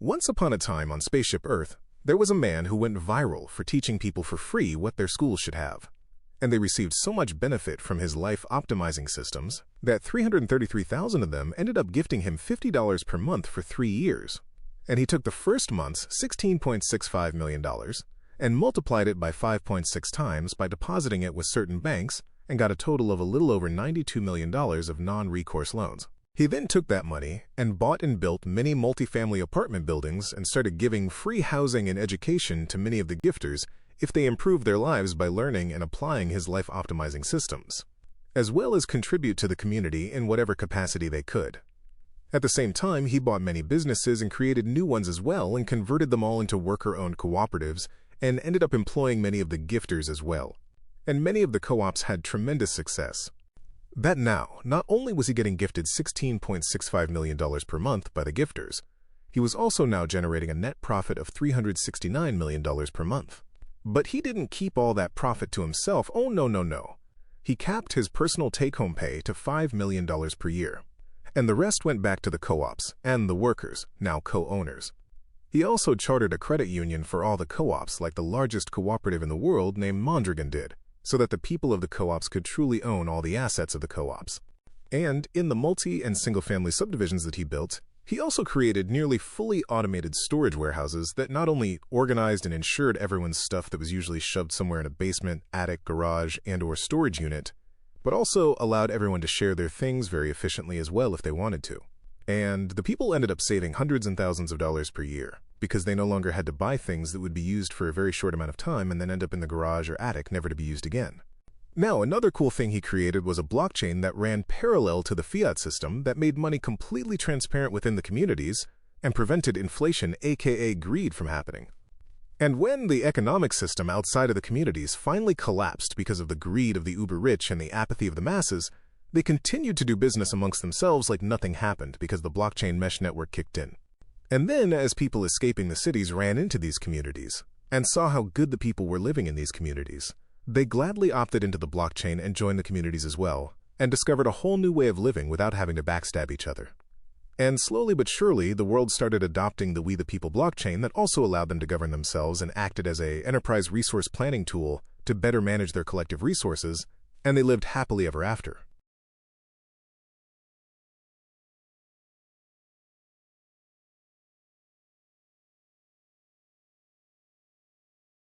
Once upon a time on Spaceship Earth, there was a man who went viral for teaching people for free what their schools should have. And they received so much benefit from his life-optimizing systems that 333,000 of them ended up gifting him $50 per month for 3 years. And he took the first month's $16.65 million and multiplied it by 5.6 times by depositing it with certain banks and got a total of a little over $92 million of non-recourse loans. He then took that money and bought and built many multifamily apartment buildings and started giving free housing and education to many of the gifters if they improved their lives by learning and applying his life-optimizing systems, as well as contribute to the community in whatever capacity they could. At the same time, he bought many businesses and created new ones as well and converted them all into worker-owned cooperatives and ended up employing many of the gifters as well. And many of the co-ops had tremendous success. That now, not only was he getting gifted $16.65 million per month by the gifters, he was also now generating a net profit of $369 million per month. But he didn't keep all that profit to himself. Oh, no. He capped his personal take-home pay to $5 million per year. And the rest went back to the co-ops and the workers, now co-owners. He also chartered a credit union for all the co-ops like the largest cooperative in the world named Mondragon did, so that the people of the co-ops could truly own all the assets of the co-ops. And in the multi- and single-family subdivisions that he built, he also created nearly fully automated storage warehouses that not only organized and insured everyone's stuff that was usually shoved somewhere in a basement, attic, garage, and/or storage unit, but also allowed everyone to share their things very efficiently as well if they wanted to. And the people ended up saving hundreds and thousands of dollars per year because they no longer had to buy things that would be used for a very short amount of time and then end up in the garage or attic never to be used again. Now, another cool thing he created was a blockchain that ran parallel to the fiat system that made money completely transparent within the communities and prevented inflation, aka greed, from happening. And when the economic system outside of the communities finally collapsed because of the greed of the uber-rich and the apathy of the masses, they continued to do business amongst themselves like nothing happened because the blockchain mesh network kicked in. And then, as people escaping the cities ran into these communities and saw how good the people were living in these communities, they gladly opted into the blockchain and joined the communities as well, and discovered a whole new way of living without having to backstab each other. And slowly but surely, the world started adopting the We the People blockchain that also allowed them to govern themselves and acted as an enterprise resource planning tool to better manage their collective resources, and they lived happily ever after.